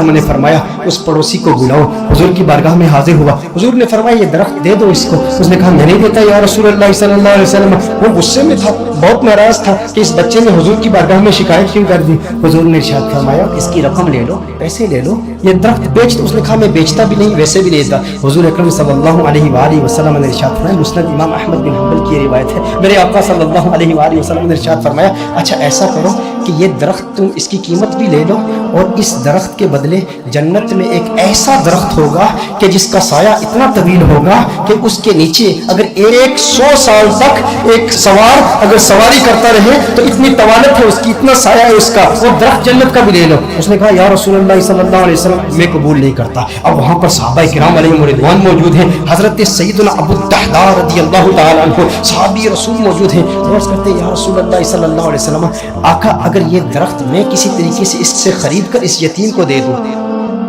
वसल्लम ने फरमाया उस पड़ोसी को बुलाओ। हुजूर की बारगाह में हाजिर हुआ। हुजूर ने फरमाया ये दरख्त दे दो इसको। उसने कहा मैं नहीं देता या रसूलुल्लाह सल्लल्लाहु अलैहि वसल्लम। वो गुस्से में था, बहुत नाराज था कि इस बच्चे ने हुजूर की बारगाह में शिकायत क्यों कर दी। हुजूर ने इरशाद फरमाया इसकी रकम ले लो, पैसे ले लो, ये दरख्त बेच दो। उसने कहा मैं बेचता भी नहीं, वैसे भी लेता। हुजूर अकरम सल्लल्लाहु अलैहि वसल्लम ने इरशाद फरमाया, मुस्नद इमाम अहमद बिन हंबल की रिवायत है, मेरे आका सल्लल्लाहु अलैहि वसल्लम ने इरशाद फरमाया अच्छा ऐसा करो कि ये दरख्त तुम इसकी कीमत भी ले लो और इस दरख्त के बदले जन्नत में एक ऐसा दरख्त होगा कि जिसका साया इतना तवील होगा कि उसके नीचे अगर 100 साल तक एक सवार अगर सवारी करता रहे तो इतनी तवालत है उसकी, इतना साया है उसका, वो दरख्त जन्नत का भी ले लो। उसने कहा या रसूलुल्लाह सल्लल्लाहु अलैहि वसल्लम मैं कबूल नहीं करता। अब वहाँ पर सहाबा किराम अलैहिम रिदवान मौजूद हैं, हजरत सैयदना अबू दहदा रदियल्लाहु ताला अन्हु सहाबी रसूल मौजूद हैं। अर्ज़ करते हैं या रसूलल्लाह सल्लल्लाहु अलैहि वसल्लम आका अगर ये दरख्त मैं किसी तरीके से इससे खरीद कर इस यतीम को दे दूं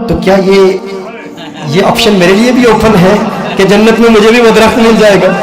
तो क्या ये ऑप्शन मेरे लिए भी ओपन है कि जन्नत में मुझे भी वो दरख्त मिल जाएगा?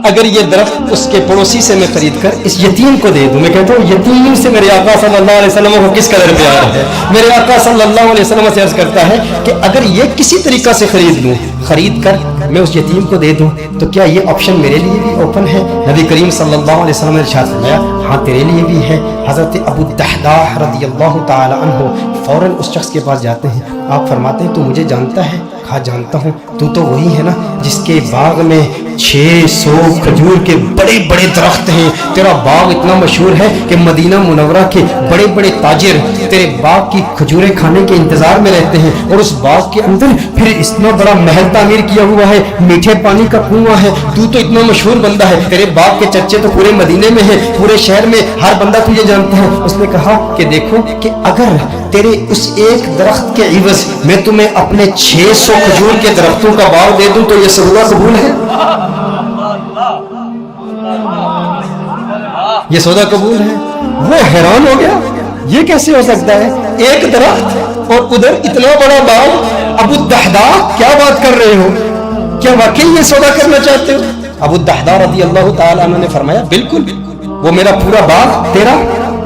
अगर ये दरख्त उसके पड़ोसी से मैं खरीद कर इस यतीम को दे दूं, मैं कहता हूँ यतीम से मेरे आका सल्लल्लाहु अलैहि वसल्लम को किस कदर प्यार है। मेरे आका सल्लल्लाहु अलैहि वसल्लम से अर्ज करता है कि अगर ये किसी तरीका से खरीद लूं, खरीद कर मैं उस यतीम को दे दूं तो क्या ये ऑप्शन मेरे लिए भी ओपन है? नबी करीम सल्लल्लाहु अलैहि वसल्लम ने इरशाद फरमाया हाँ तेरे लिए भी है। हजरत अबू दहदा रदियल्लाहु ताला अन्हु फौरन उस शख्स के पास जाते हैं। आप फरमाते हैं तू मुझे जानता है? कहा जानता हूँ। तू तो वही है ना जिसके बाग में 600 खजूर के बड़े बड़े दरख्त हैं। तेरा बाग इतना मशहूर है कि मदीना मुनव्वरा के बड़े बड़े ताजिर तेरे बाग की खजूरें खाने के इंतजार में रहते हैं और उस बाग के अंदर फिर इतना बड़ा महल तामीर किया हुआ है, मीठे पानी का कुआं है। तू तो इतना मशहूर बंदा है, तेरे बाग के चर्चे तो पूरे मदीने में है, पूरे शहर में हर बंदा तुझे जानता है। उसने कहा कि देखो कि अगर तेरे उस एक दरख्त के इवज मैं तुम्हें अपने 600 खजूर के दरख्तों का बाग दे दूं तो ये सौदा कबूल है? ये सौदा कबूल है? वो हैरान हो गया, ये कैसे हो सकता है? एक दरख्त और उधर इतना बड़ा बाग। अबू दहदा क्या बात कर रहे हो, क्या वाकई ये सौदा करना चाहते हो? अबू दहदा रदियल्लाहु ताला अन्हु ने फरमाया बिल्कुल, वो मेरा पूरा बाग तेरा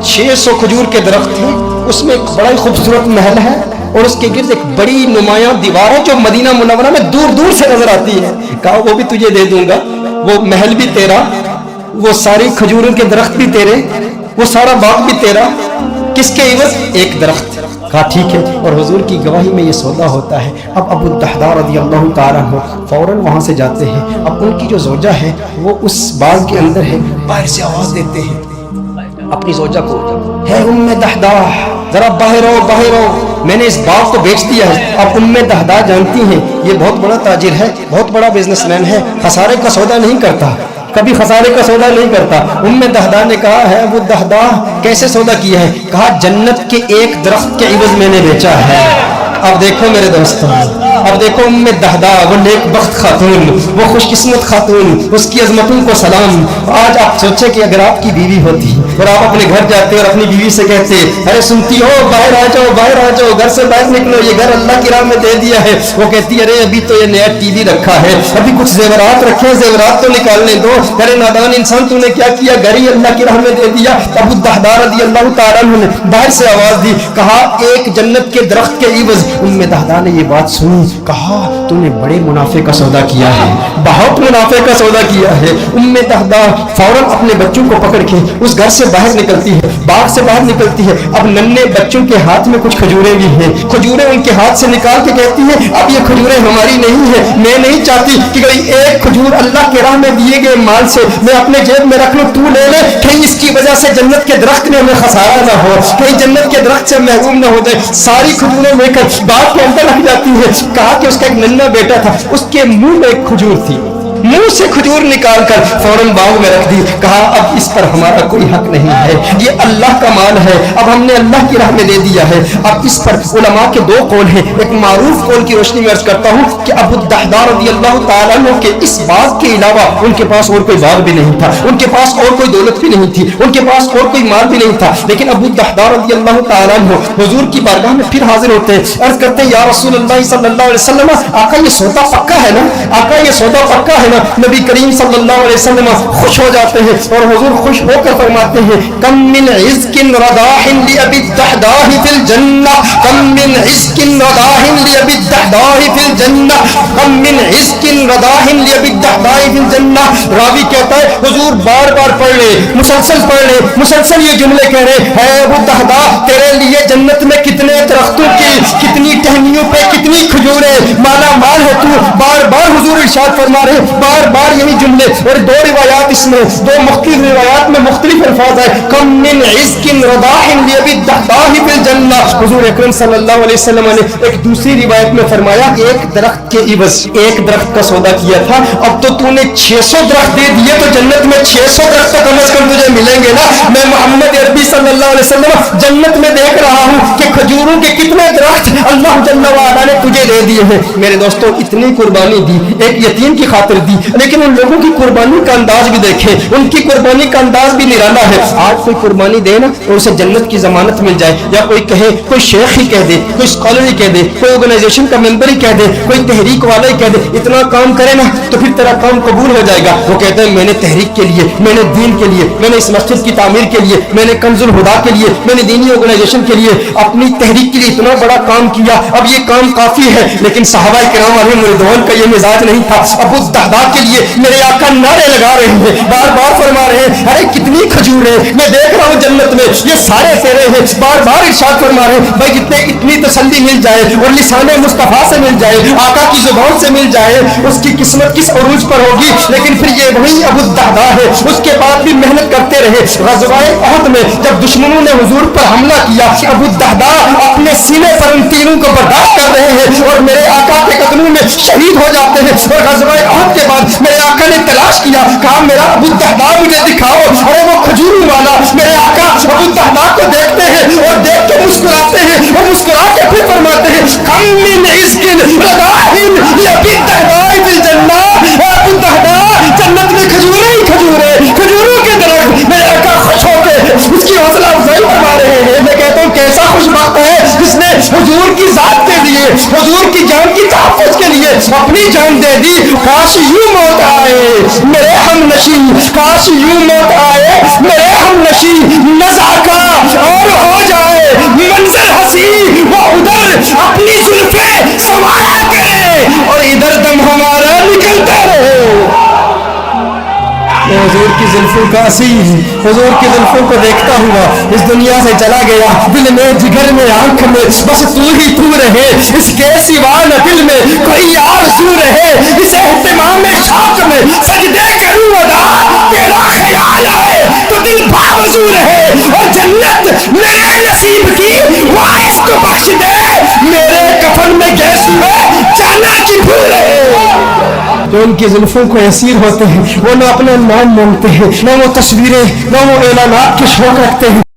600 खजूर के दरख्त है, उसमें एक बड़ा ही खूबसूरत महल है और उसके गिर्द एक बड़ी नुमाया दीवार है जो मदीना मुनव्वरा में दूर दूर से नजर आती है। कहा वो भी तुझे दे दूंगा, वो महल भी तेरा, वो सारी खजूरों के दरख्त भी तेरे, वो सारा बाग भी तेरा, किसके इवज? एक दरख्त। कहा ठीक है। और हुजूर की गवाही में ये सौदा होता है। अब अबू दहदा रदियल्लाहु ताला अन्हु फौरन वहां से जाते हैं। अब उनकी जो ज़ौजा है वो उस बाग के अंदर है, बाहर से आवाज देते हैं अपनी ज़ौजा को, है उम्मे दहदा जरा बाहर आओ, बाहर आओ, मैंने इस बाग को बेच दिया है। अब उम्मे दहदा जानती हैं ये बहुत बड़ा ताजिर है, बहुत बड़ा बिजनेसमैन है, खसारे का सौदा नहीं करता, कभी खसारे का सौदा नहीं करता। उम्मे दहदा ने कहा है अबू दहदा कैसे सौदा किया है? कहा जन्नत के एक दरख्त के इवज मैंने बेचा है। अब देखो मेरे दोस्तों, अब देखो उम्मे दहदा, वो नेक बख्त खातून, वो खुशकिस्मत खातून, उसकी अजमतों को सलाम। आज आप सोचे कि अगर आपकी बीवी होती और आप अपने घर जाते और अपनी बीवी से कहते अरे सुनती हो बाहर आ जाओ, बाहर आ जाओ, घर से बाहर निकलो, ये घर अल्लाह की राह में दे दिया है। वो कहती अरे अभी तो ये नया टीवी रखा है, अभी कुछ जेवरात रखे, जेवरात तो निकालने दो। अरे नादान इंसान तूने क्या किया, घर ही अल्लाह की राह में दे दिया। अबू दहदा रदियल्लाहु ताला अन्हु ने बाहर से आवाज दी, कहा एक जन्नत के दरख्त के इवज। उम्मे दहदा ने ये बात सुनी, कहा तूने बड़े मुनाफे का सौदा किया है, बहुत मुनाफे का सौदा किया है। उम्मे दहदा फौरन अपने बच्चों को पकड़ के उस घर से बाहर निकलती है, बाग से बाहर निकलती है। अब नन्हे बच्चों के हाथ में कुछ खजूरें भी हैं, खजूरें उनके हाथ से निकाल के कहती है अब ये खजूरें हमारी नहीं है, मैं नहीं चाहती कि कोई एक खजूर अल्लाह के राह में दिए गए माल से मैं अपने जेब में रख लूं, तू ले ले, कहीं इसकी वजह से जन्नत के दरख्त में हमें खसारा ना हो, कहीं जन्नत के दरख्त से महरूम ना हो जाए। सारी खजूरें लेकर बाग के अंदर रख जाती है। कहा कि उसका एक नन्हा बेटा था, उसके मुंह में एक खजूर थी, मुंह से खजूर निकालकर फौरन बाग में रख दी। कहा अब इस पर हमारा कोई हक नहीं है, ये अल्लाह का माल है, अब हमने अल्लाह की राह में दे दिया है। अब इस पर उलमा के दो कौल हैं। एक मारूफ कौल की रोशनी में अर्ज करता हूँ कि अबू दहदा रदियल्लाहु ताला अन्हु के इस बाग के अलावा उनके पास और कोई बाग भी नहीं था, उनके पास और कोई दौलत भी नहीं थी, उनके पास और कोई माल भी नहीं था। लेकिन अबू दहदा रदियल्लाहु ताला अन्हु हुजूर की बारगाह में फिर हाजिर होते हैं, अर्ज करते हैं या रसूलल्लाह सल्लल्लाहु अलैहि वसल्लम आका ये सौदा पक्का है ना, आका ये सौदा पक्का है ना। नबी करीम सल्लल्लाहु अलैहि वसल्लम खुश हो जाते हैं और हुजूर खुश होकर फरमाते हैं कम मिन इज़्किन रदाहिन लि अबी दहदा फिल जन्नह, कम मिन رضاح لأبي الدحداح في الجنة كم من عزق رضاح لأبي الدحداح في الجنة. راوی کہتا ہے حضور بار بار پڑھ لے، مسلسل پڑھ لے، مسلسل یہ جملے کہہ رہے ہیں ابو الدحداح تیرے لیے جنت میں کتنے درختوں کی، کتنی ٹہنیوں پہ کتنی کھجوریں، مالا مال ہے تو. بار بار حضور ارشاد فرما رہے بار بار یہی جملے. اور دو روایات اس میں، دو مختلف روایات میں مختلف الفاظ ہے. کم من عزق رضاح لأبي الدحداح في الجنة. حضور اکرم صلی اللہ علیہ وسلم نے ایک دوسری روایت میں فرمایا ایک درخت کے عوض ایک درخت کا سودا کیا تھا، اب تو تو نے 600 درخت دے دیے تو جنت میں 600 درخت تو کم از کم تجھے ملیں گے نا. میں محمد عربی صلی اللہ علیہ وسلم جنت میں دیکھ رہا ہوں کہ کھجوروں کے کتنے درخت اللہ جل وعلا نے تجھے دے دیے ہیں. میرے دوستوں اتنی قربانی دی، ایک یتیم کی خاطر دی، لیکن ان لوگوں کی قربانی کا انداز بھی دیکھیں، ان کی قربانی کا انداز بھی نرالا ہے. آج کوئی قربانی دے نا اور اسے جنت کی ضمانت مل جائے، یا کوئی کہے، کوئی شیخ ہی کہہ دے، کوئی اسکالر ہی کہہ دے، کوئی آرگنائزیشن کا ممبر ہی کہہ دے، کوئی تحریک والا ہی کہہ دے اتنا کام کرے نا تو پھر تیرا کام قبول ہو جائے گا. وہ کہتے ہیں میں نے تحریک کے لیے، میں نے دین کے لیے، میں نے اس مسجد کی تعمیر کے لیے، میں نے کنز الہدیٰ کے لیے، میں نے دینی آرگنائزیشن کے لیے، اپنی تحریک کے لیے اتنا بڑا کام کیا، اب یہ کام کافی ہے. لیکن صحابہ کرام علیہم رضوان کا یہ مزاج نہیں تھا. ابو الدحداء کے لیے میرے آقا نعرے لگا رہے ہیں، بار بار فرما رہے ہیں ارے کتنی کھجور ہے، میں دیکھ رہا ہوں جنت میں یہ سارے تیرے ہیں. بار بار ارشاد فرما رہے ہیں بھائی اتنی تسلی مل جائے اور لسان مصطفیٰ سے مل جائے، آقا کی زبان سے مل جائے، اس کی قسمت کس عروج پر ہوگی. لیکن پھر یہ وہی ابو الدحداء ہے، اس کے بعد بھی محنت کرتے رہے. غزوہ احد میں جب دشمنوں نے حضور پر حملہ کیا، ابو الدحداء اپنے سینے پر ان تیروں کو برداشت کر رہے ہیں اور میرے آقا کے قدموں میں شہید ہو جاتے ہیں. اور غزوہ احد کے بعد میرے آقا نے تلاش کیا، کہا میرا ابو الدحداء مجھے دکھاؤ. ارے وہ کھجوروں والا میرے آقا ابو الدحداء کو دیکھتے ہیں اور دیکھ کے مسکراتے ہیں اور مسکرا کے پھر فرماتے ہیں کم من عزق رضاح لأبي الدحداح في الجنة. ابو الدحداء جنت میں کھجوریں ہی کھجوریں، کھجوروں کے درخت. میرے آقا خوش ہو کے اس کی حوصلہ افزائی فرما رہے ہیں. میں کہتا ہوں کیسا خوش بخت ہے جس نے حضور کی ذات کے لیے، حضور کی جان کی تحفظ کے لیے اپنی جان دے دی. کاش یوں موت آئے میرے ہم نشین، کاش یوں موت آئے میرے ہم نشین، نزاکا اور ہو جائے منظر حسین، وہ ادھر اپنی زلفیں سنوارا کرے اور ادھر دم ہمارا نکلتا رہے. حضور کی زلفوں کا اسیر حضور کی زلفوں کو دیکھتا ہوا اس دنیا سے چلا گیا. دل میں جگر میں آنکھ میں بس تو ہی تو رہے، اس کے سوا نہ دل میں کوئی آرزو رہے. اس اہتمام شوق میں سجدے کروں ادا، تیرا خیال آئے تو دل باوضو رہے. اور جنت میرے نصیب کی وارث کو بخش دے، میرے کفن میں گیس میں جانا کی بھول رہے. جو ان کی زلفوں کو اسیر ہوتے ہیں وہ نہ اپنا نام مانگتے ہیں، نہ وہ تصویریں، نہ وہ اعلانات کے شوق رکھتے ہیں.